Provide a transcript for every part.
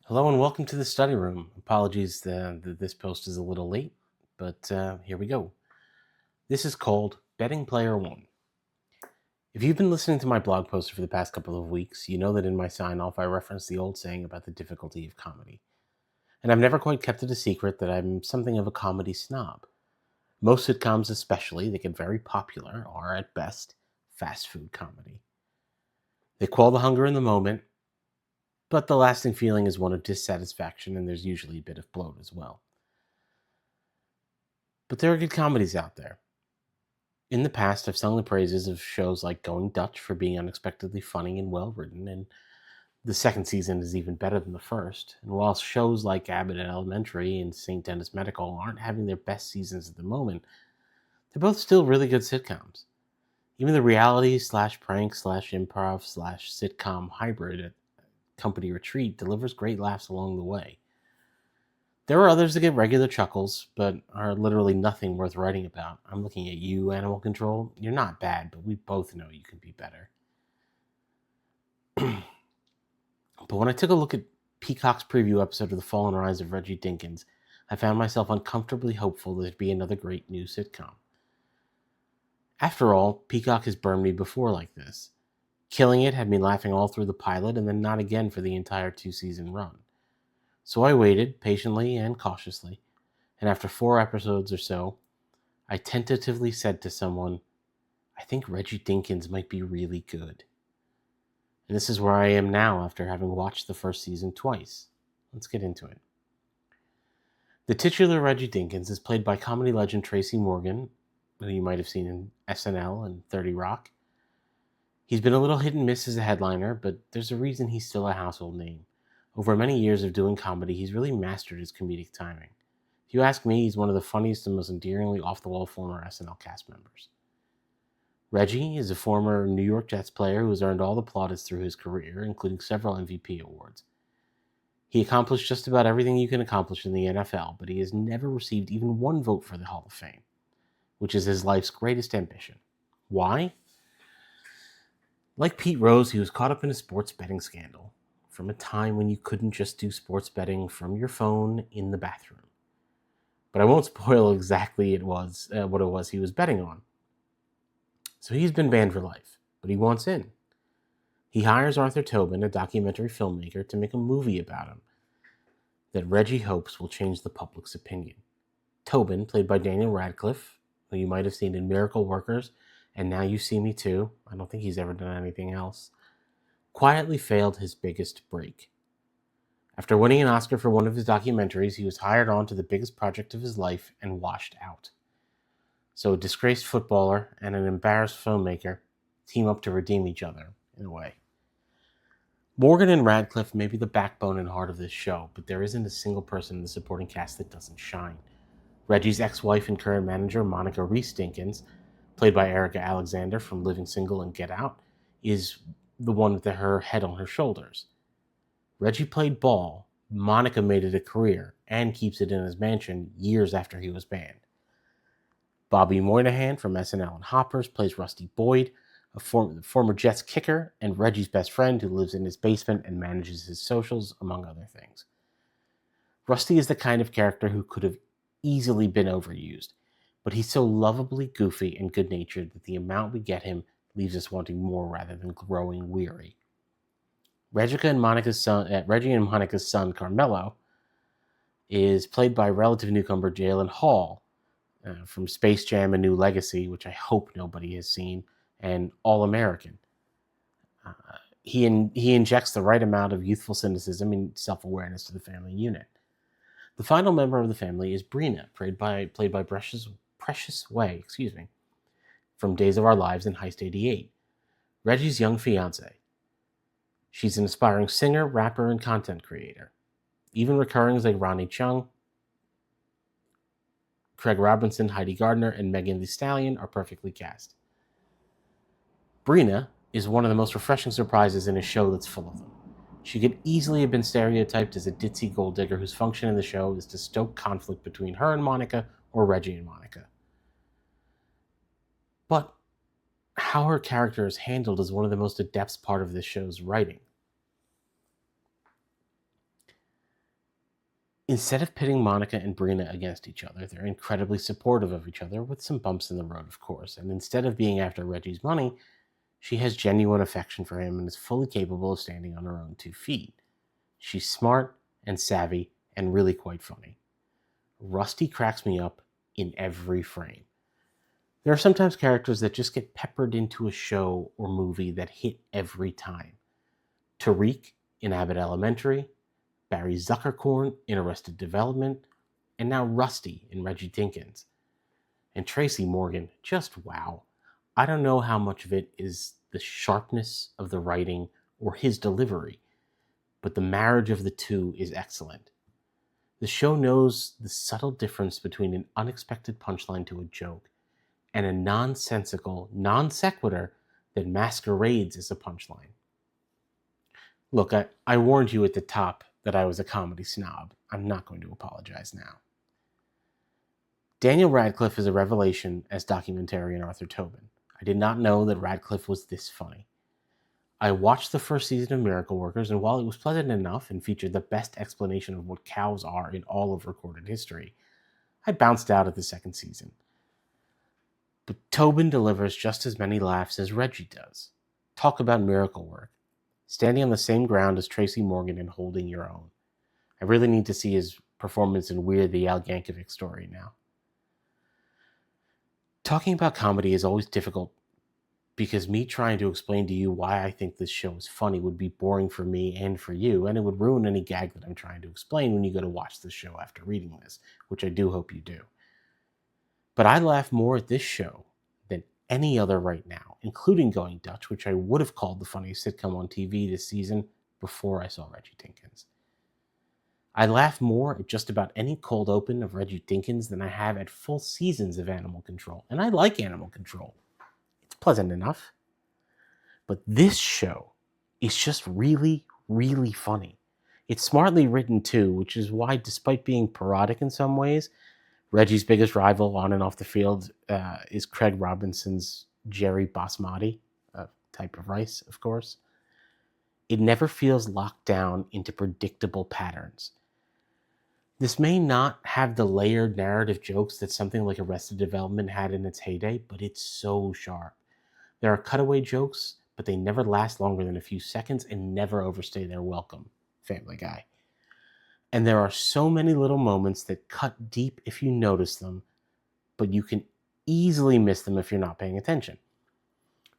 Hello and welcome to the study room. Apologies that this post is a little late, but here we go. This is called Betting Player One. If you've been listening to my blog posts for the past couple of weeks, you know that in my sign off I reference the old saying about the difficulty of comedy. And I've never quite kept it a secret that I'm something of a comedy snob. Most sitcoms, especially, that get very popular, are at best fast food comedy. They quell the hunger in the moment, but the lasting feeling is one of dissatisfaction, and there's usually a bit of bloat as well. But there are good comedies out there. In the past, I've sung the praises of shows like Going Dutch for being unexpectedly funny and well written, and the second season is even better than the first. And while shows like Abbott Elementary and St. Dennis Medical aren't having their best seasons at the moment, they're both still really good sitcoms. Even the reality slash prank slash improv slash sitcom hybrid at Company Retreat delivers great laughs along the way. There are others that get regular chuckles, but are literally nothing worth writing about. I'm looking at you, Animal Control. You're not bad, but we both know you can be better. But when I took a look at Peacock's preview episode of The Fall and Rise of Reggie Dinkins, I found myself uncomfortably hopeful that there'd be another great new sitcom. After all, Peacock has burned me before like this. Killing It had me laughing all through the pilot and then not again for the entire 2-season run. So I waited, patiently and cautiously, and after 4 episodes or so, I tentatively said to someone, I think Reggie Dinkins might be really good. And this is where I am now after having watched the first season twice. Let's get into it. The titular Reggie Dinkins is played by comedy legend Tracy Morgan, who you might have seen in SNL and 30 Rock. He's been a little hit and miss as a headliner, but there's a reason he's still a household name. Over many years of doing comedy, he's really mastered his comedic timing. If you ask me, he's one of the funniest and most endearingly off-the-wall former SNL cast members. Reggie is a former New York Jets player who has earned all the plaudits through his career, including several MVP awards. He accomplished just about everything you can accomplish in the NFL, but he has never received even one vote for the Hall of Fame, which is his life's greatest ambition. Why? Like Pete Rose, he was caught up in a sports betting scandal from a time when you couldn't just do sports betting from your phone in the bathroom. But I won't spoil exactly what it was he was betting on. So he's been banned for life, but he wants in. He hires Arthur Tobin, a documentary filmmaker, to make a movie about him that Reggie hopes will change the public's opinion. Tobin, played by Daniel Radcliffe, who you might have seen in Miracle Workers and Now You See Me Too, I don't think he's ever done anything else, quietly failed his biggest break. After winning an Oscar for one of his documentaries, he was hired on to the biggest project of his life and washed out. So a disgraced footballer and an embarrassed filmmaker team up to redeem each other, in a way. Morgan and Radcliffe may be the backbone and heart of this show, but there isn't a single person in the supporting cast that doesn't shine. Reggie's ex-wife and current manager, Monica Reese Dinkins, played by Erica Alexander from Living Single and Get Out, is the one with her head on her shoulders. Reggie played ball, Monica made it a career, and keeps it in his mansion years after he was banned. Bobby Moynihan from SNL and Hoppers plays Rusty Boyd, a former Jets kicker and Reggie's best friend who lives in his basement and manages his socials, among other things. Rusty is the kind of character who could have easily been overused, but he's so lovably goofy and good-natured that the amount we get him leaves us wanting more rather than growing weary. Reggie and Monica's son, Carmelo, is played by relative newcomer Jalen Hall from Space Jam: A New Legacy, which I hope nobody has seen, and All American. Uh, he injects the right amount of youthful cynicism and self-awareness to the family unit. The final member of the family is Brina, played by Precious Way, from Days of Our Lives and Heist 88, Reggie's young fiancée. She's an aspiring singer, rapper, and content creator. Even recurrings like Ronnie Chung, Craig Robinson, Heidi Gardner, and Megan Thee Stallion are perfectly cast. Brina is one of the most refreshing surprises in a show that's full of them. She could easily have been stereotyped as a ditzy gold digger whose function in the show is to stoke conflict between her and Monica or Reggie and Monica. But how her character is handled is one of the most adept part of this show's writing. Instead of pitting Monica and Brina against each other, they're incredibly supportive of each other, with some bumps in the road, of course. And instead of being after Reggie's money, she has genuine affection for him and is fully capable of standing on her own 2 feet. She's smart and savvy and really quite funny. Rusty cracks me up in every frame. There are sometimes characters that just get peppered into a show or movie that hit every time. Tariq in Abbott Elementary, Barry Zuckerkorn in Arrested Development, and now Rusty in Reggie Dinkins. And Tracy Morgan, just wow. I don't know how much of it is the sharpness of the writing or his delivery, but the marriage of the two is excellent. The show knows the subtle difference between an unexpected punchline to a joke and a nonsensical non sequitur that masquerades as a punchline. Look, I warned you at the top that I was a comedy snob. I'm not going to apologize now. Daniel Radcliffe is a revelation as documentarian Arthur Tobin. I did not know that Radcliffe was this funny. I watched the first season of Miracle Workers, and while it was pleasant enough and featured the best explanation of what cows are in all of recorded history, I bounced out at the second season. But Tobin delivers just as many laughs as Reggie does. Talk about miracle work. Standing on the same ground as Tracy Morgan and holding your own. I really need to see his performance in Weird the Al Yankovic Story now. Talking about comedy is always difficult because me trying to explain to you why I think this show is funny would be boring for me and for you, and it would ruin any gag that I'm trying to explain when you go to watch the show after reading this, which I do hope you do. But I laugh more at this show than any other right now, including Going Dutch, which I would have called the funniest sitcom on TV this season before I saw Reggie Dinkins. I laugh more at just about any cold open of Reggie Dinkins than I have at full seasons of Animal Control, and I like Animal Control. It's pleasant enough. But this show is just really, really funny. It's smartly written too, which is why, despite being parodic in some ways, Reggie's biggest rival on and off the field is Craig Robinson's Jerry Basmati, type of rice, of course. It never feels locked down into predictable patterns. This may not have the layered narrative jokes that something like Arrested Development had in its heyday, but it's so sharp. There are cutaway jokes, but they never last longer than a few seconds and never overstay their welcome. Family Guy. And there are so many little moments that cut deep if you notice them, but you can easily miss them if you're not paying attention.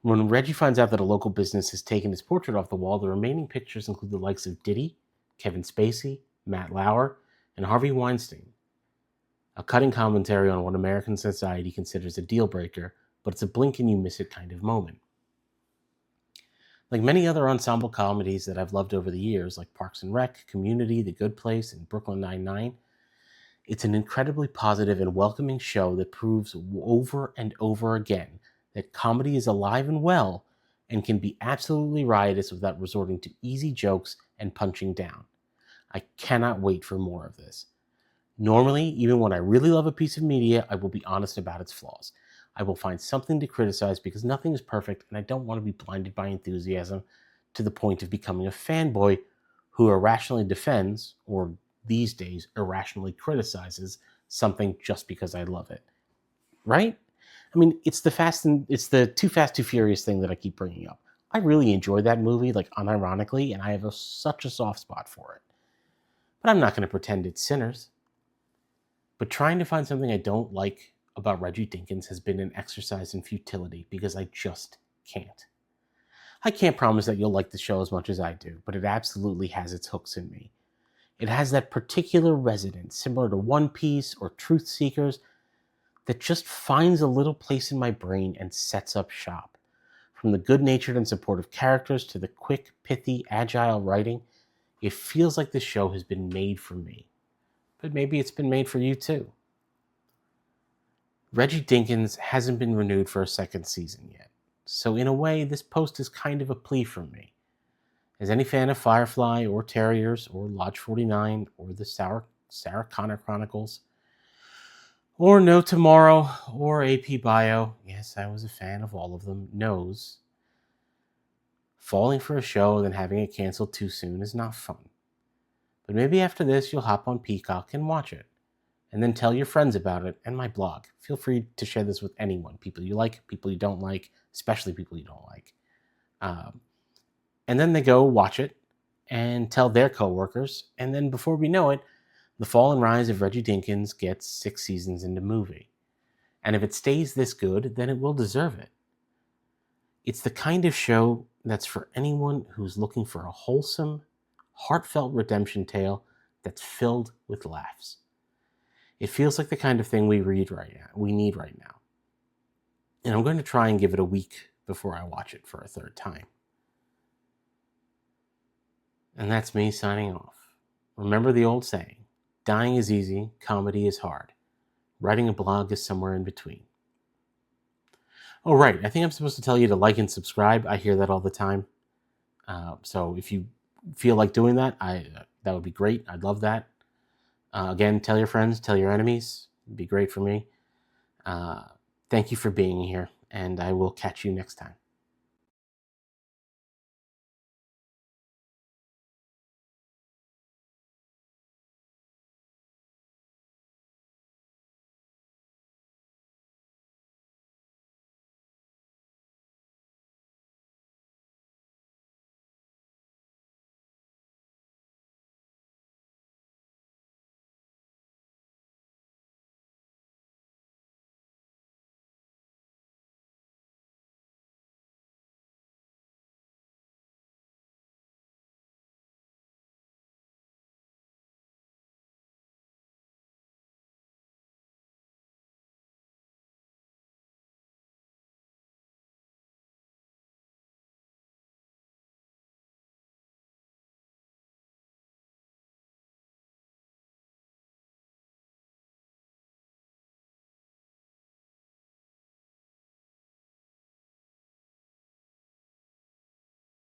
When Reggie finds out that a local business has taken his portrait off the wall, the remaining pictures include the likes of Diddy, Kevin Spacey, Matt Lauer, and Harvey Weinstein. A cutting commentary on what American society considers a deal breaker, but it's a blink and you miss it kind of moment. Like many other ensemble comedies that I've loved over the years, like Parks and Rec, Community, The Good Place, and Brooklyn Nine-Nine, it's an incredibly positive and welcoming show that proves over and over again that comedy is alive and well and can be absolutely riotous without resorting to easy jokes and punching down. I cannot wait for more of this. Normally, even when I really love a piece of media, I will be honest about its flaws. I will find something to criticize because nothing is perfect and I don't want to be blinded by enthusiasm to the point of becoming a fanboy who irrationally defends, or these days irrationally criticizes, something just because I love it. Right? I mean, it's the Too Fast, Too Furious thing that I keep bringing up. I really enjoyed that movie, like unironically, and I have such a soft spot for it. But I'm not going to pretend it's Sinners. But trying to find something I don't like about Reggie Dinkins has been an exercise in futility because I just can't. I can't promise that you'll like the show as much as I do, but it absolutely has its hooks in me. It has that particular resonance, similar to One Piece or Truth Seekers, that just finds a little place in my brain and sets up shop. From the good-natured and supportive characters to the quick, pithy, agile writing, it feels like the show has been made for me. But maybe it's been made for you too. Reggie Dinkins hasn't been renewed for a second season yet, so in a way, this post is kind of a plea from me. As any fan of Firefly or Terriers or Lodge 49 or the Sarah Connor Chronicles, or No Tomorrow or AP Bio, yes, I was a fan of all of them, knows falling for a show and then having it canceled too soon is not fun. But maybe after this, you'll hop on Peacock and watch it. And then tell your friends about it and my blog. Feel free to share this with anyone, people you like, people you don't like, especially people you don't like. And then they go watch it and tell their coworkers. And then before we know it, The Fall and Rise of Reggie Dinkins gets 6 seasons into movie. And if it stays this good, then it will deserve it. It's the kind of show that's for anyone who's looking for a wholesome, heartfelt redemption tale that's filled with laughs. It feels like the kind of thing we need right now. And I'm going to try and give it a week before I watch it for a third time. And that's me signing off. Remember the old saying, dying is easy, comedy is hard. Writing a blog is somewhere in between. Oh, right. I think I'm supposed to tell you to like and subscribe. I hear that all the time. So if you feel like doing that, that would be great. I'd love that. Again, tell your friends, tell your enemies. It'd be great for me. Thank you for being here, and I will catch you next time.